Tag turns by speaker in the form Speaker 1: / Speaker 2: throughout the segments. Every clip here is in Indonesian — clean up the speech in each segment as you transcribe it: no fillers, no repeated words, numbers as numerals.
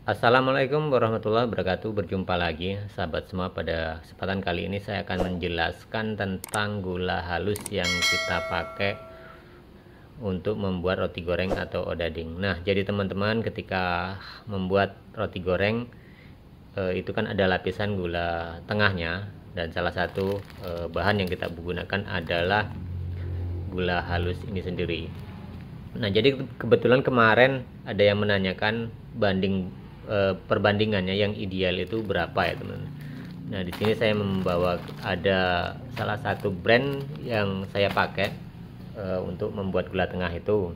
Speaker 1: Assalamualaikum warahmatullahi wabarakatuh. Berjumpa lagi sahabat semua. Pada kesempatan kali ini saya akan menjelaskan tentang gula halus yang kita pakai untuk membuat roti goreng atau odading. Nah, jadi teman-teman, ketika membuat roti goreng itu kan ada lapisan gula tengahnya, dan salah satu bahan yang kita gunakan adalah gula halus ini sendiri. Nah, jadi kebetulan kemarin ada yang menanyakan perbandingannya yang ideal itu berapa ya, teman. Nah, di sini saya membawa ada salah satu brand yang saya pakai untuk membuat gula tengah itu.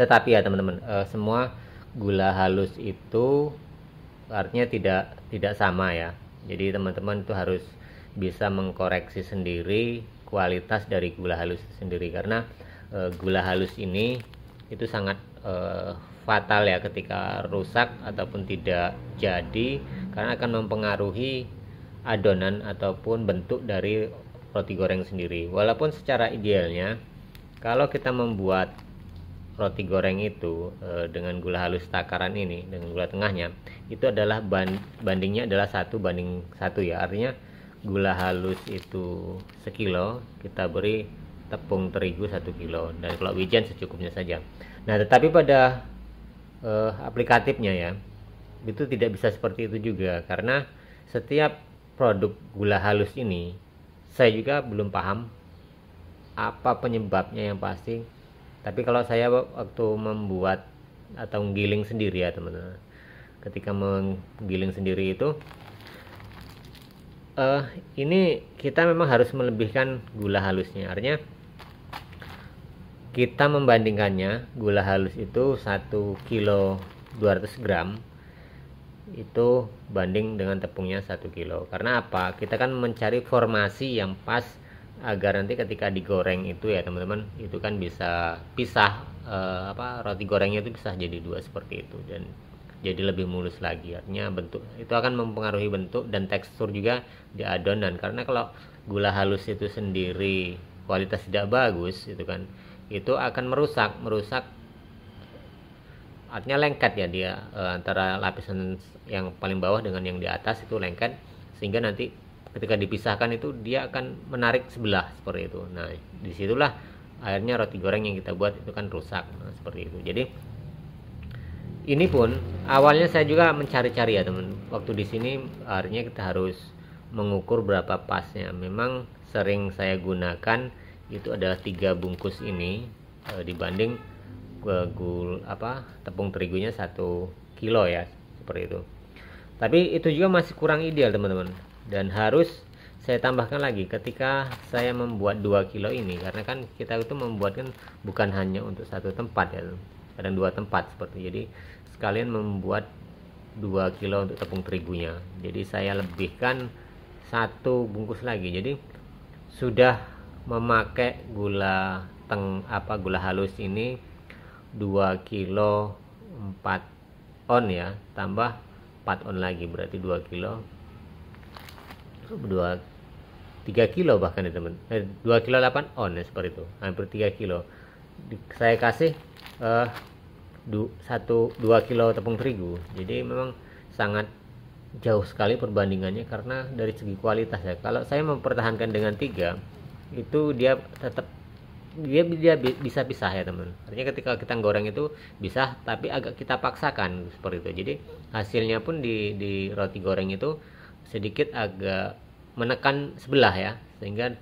Speaker 1: Tetapi ya, teman-teman, semua gula halus itu artinya tidak sama ya. Jadi teman-teman itu harus bisa mengkoreksi sendiri kualitas dari gula halus sendiri, karena gula halus ini itu sangat fatal ya ketika rusak ataupun tidak jadi, karena akan mempengaruhi adonan ataupun bentuk dari roti goreng sendiri. Walaupun secara idealnya kalau kita membuat roti goreng itu dengan gula halus takaran ini, dengan gula tengahnya, itu adalah bandingnya adalah 1:1 ya. Artinya gula halus itu sekilo, kita beri tepung terigu 1 kilo, dan kalau wijen secukupnya saja. Nah, tetapi pada aplikatifnya ya, itu tidak bisa seperti itu juga, karena setiap produk gula halus ini saya juga belum paham apa penyebabnya yang pasti. Tapi kalau saya waktu membuat atau menggiling sendiri ya, teman-teman, ketika menggiling sendiri itu ini kita memang harus melebihkan gula halusnya. Artinya kita membandingkannya, gula halus itu 1 kilo 200 gram itu banding dengan tepungnya 1 kilo. Karena apa? Kita kan mencari formasi yang pas agar nanti ketika digoreng itu ya, teman-teman, itu kan bisa pisah, roti gorengnya itu bisa jadi dua seperti itu, dan jadi lebih mulus lagi. Artinya bentuk itu akan mempengaruhi bentuk dan tekstur juga di adonan, karena kalau gula halus itu sendiri kualitas tidak bagus itu kan, itu akan merusak artinya lengket ya dia, antara lapisan yang paling bawah dengan yang di atas itu lengket, sehingga nanti ketika dipisahkan itu dia akan menarik sebelah seperti itu. Nah, disitulah akhirnya roti goreng yang kita buat itu kan rusak. Nah, seperti itu. Jadi ini pun awalnya saya juga mencari-cari ya, teman. Waktu di sini artinya kita harus mengukur berapa pasnya. Memang sering saya gunakan itu adalah 3 bungkus ini dibanding tepung terigunya 1 kilo ya, seperti itu. Tapi itu juga masih kurang ideal, teman-teman, dan harus saya tambahkan lagi ketika saya membuat 2 kilo ini, karena kan kita itu membuat kan bukan hanya untuk satu tempat ya, kadang 2 tempat seperti. Jadi sekalian membuat 2 kilo untuk tepung terigunya, jadi saya lebihkan 1 bungkus lagi. Jadi sudah memakai gula halus ini 2 kilo 4 on ya, tambah 4 on lagi, berarti 2 kilo 3 kilo bahkan ya, teman. 2 kilo 8 on ya, seperti itu, hampir 3 kilo. Saya kasih 2 kilo tepung terigu. Jadi memang sangat jauh sekali perbandingannya, karena dari segi kualitas ya, kalau saya mempertahankan dengan 3 itu dia tetap dia bisa pisah ya, teman. Artinya ketika kita goreng itu bisa, tapi agak kita paksakan seperti itu. Jadi hasilnya pun di roti goreng itu sedikit agak menekan sebelah ya, sehingga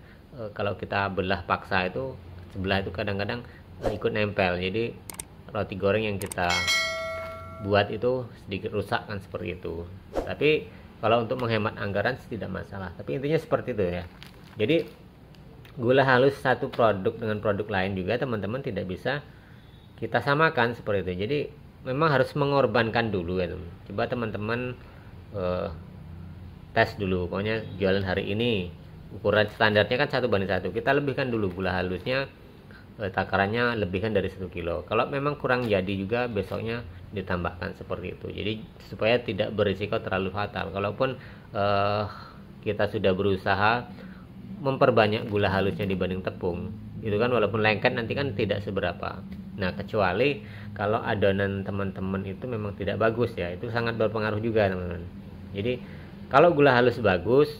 Speaker 1: kalau kita belah paksa itu sebelah itu kadang-kadang ikut nempel. Jadi roti goreng yang kita buat itu sedikit rusak kan, seperti itu. Tapi kalau untuk menghemat anggaran tidak masalah. Tapi intinya seperti itu ya. Jadi gula halus satu produk dengan produk lain juga, teman-teman, tidak bisa kita samakan seperti itu. Jadi memang harus mengorbankan dulu ya, teman. Coba teman-teman tes dulu. Pokoknya jualan hari ini ukuran standarnya kan 1:1, kita lebihkan dulu gula halusnya, takarannya lebihkan dari 1 kilo. Kalau memang kurang jadi juga, besoknya ditambahkan seperti itu. Jadi supaya tidak berisiko terlalu fatal. Kalaupun kita sudah berusaha memperbanyak gula halusnya dibanding tepung, itu kan walaupun lengket nanti kan tidak seberapa. Nah, kecuali kalau adonan teman-teman itu memang tidak bagus ya, itu sangat berpengaruh juga teman-teman. Jadi kalau gula halus bagus,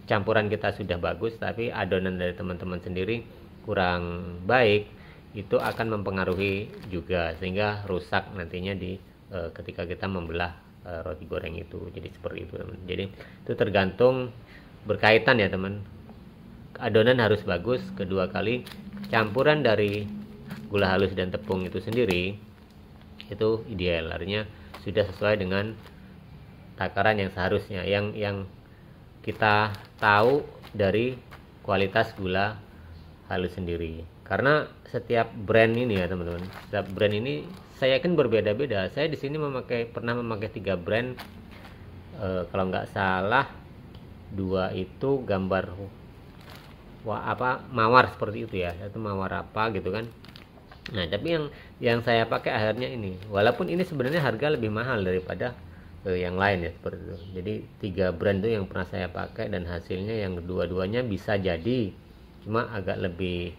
Speaker 1: campuran kita sudah bagus, tapi adonan dari teman-teman sendiri kurang baik, itu akan mempengaruhi juga sehingga rusak nantinya di ketika kita membelah roti goreng itu. Jadi seperti itu teman. Jadi itu tergantung, berkaitan ya teman. Adonan harus bagus, kedua kali campuran dari gula halus dan tepung itu sendiri itu ideal, artinya sudah sesuai dengan takaran yang seharusnya, yang kita tahu dari kualitas gula halus sendiri. Karena setiap brand ini ya teman-teman, setiap brand ini saya yakin berbeda-beda. Saya di sini pernah memakai 3 brand, kalau nggak salah 2 itu gambar mawar seperti itu ya, satu mawar apa gitu kan. Nah, tapi yang saya pakai akhirnya ini, walaupun ini sebenarnya harga lebih mahal daripada yang lain ya, seperti itu. Jadi 3 brand itu yang pernah saya pakai, dan hasilnya yang dua-duanya bisa jadi, cuma agak lebih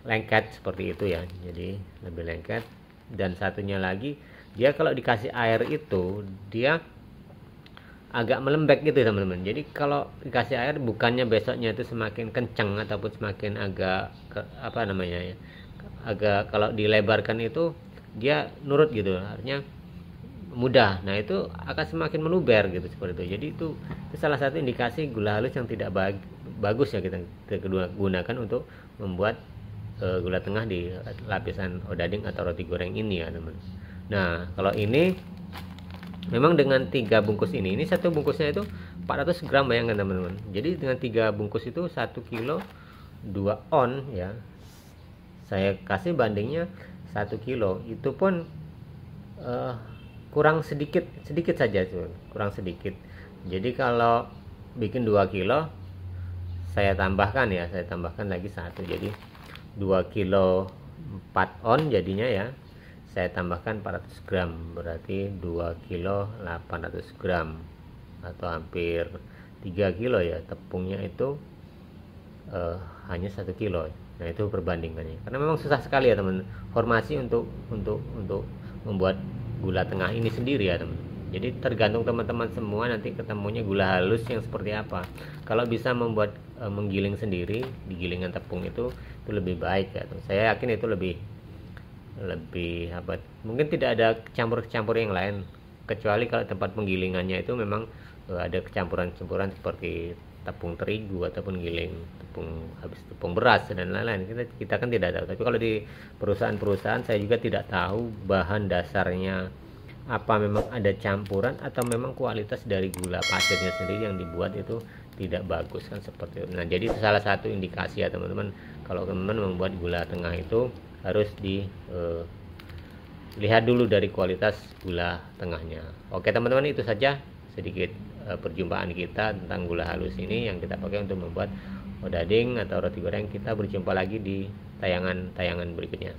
Speaker 1: lengket seperti itu ya. Jadi lebih lengket, dan satunya lagi dia kalau dikasih air itu dia agak melembek gitu teman-teman. Jadi kalau dikasih air, bukannya besoknya itu semakin kencang ataupun semakin agak agak kalau dilebarkan itu dia nurut gitu, artinya mudah. Nah, itu akan semakin meluber gitu seperti itu. Jadi itu salah satu indikasi gula halus yang tidak bagus ya kita gunakan untuk membuat gula tengah di lapisan odading atau roti goreng ini ya teman. Nah, kalau ini memang dengan 3 bungkus ini satu bungkusnya itu 400 gram, bayangkan teman-teman. Jadi dengan 3 bungkus itu 1 kilo 2 on ya. Saya kasih bandingnya 1 kilo, itu pun kurang sedikit saja tuh, kurang sedikit. Jadi kalau bikin 2 kilo saya tambahkan lagi 1, jadi 2 kilo 4 on jadinya ya. Saya tambahkan 400 gram, berarti 2 kilo 800 gram atau hampir 3 kilo ya. Tepungnya itu hanya 1 kilo. Nah, itu perbandingannya. Karena memang susah sekali ya teman, formasi untuk membuat gula tengah ini sendiri ya teman. Jadi tergantung teman-teman semua nanti ketemunya gula halus yang seperti apa. Kalau bisa membuat menggiling sendiri di gilingan tepung itu lebih baik ya teman. Saya yakin itu lebih mungkin tidak ada campur yang lain, kecuali kalau tempat penggilingannya itu memang ada kecampuran-campuran seperti tepung terigu ataupun giling tepung beras dan lain-lain. Kita kan tidak tahu. Tapi kalau di perusahaan-perusahaan saya juga tidak tahu bahan dasarnya apa, memang ada campuran atau memang kualitas dari gula pasirnya sendiri yang dibuat itu tidak bagus kan seperti itu. Nah, jadi itu salah satu indikasi ya teman-teman, kalau teman-teman membuat gula tengah itu harus dilihat dulu dari kualitas gula tengahnya. Oke teman-teman, itu saja sedikit perjumpaan kita tentang gula halus ini yang kita pakai untuk membuat odading atau roti goreng. Kita berjumpa lagi di tayangan berikutnya.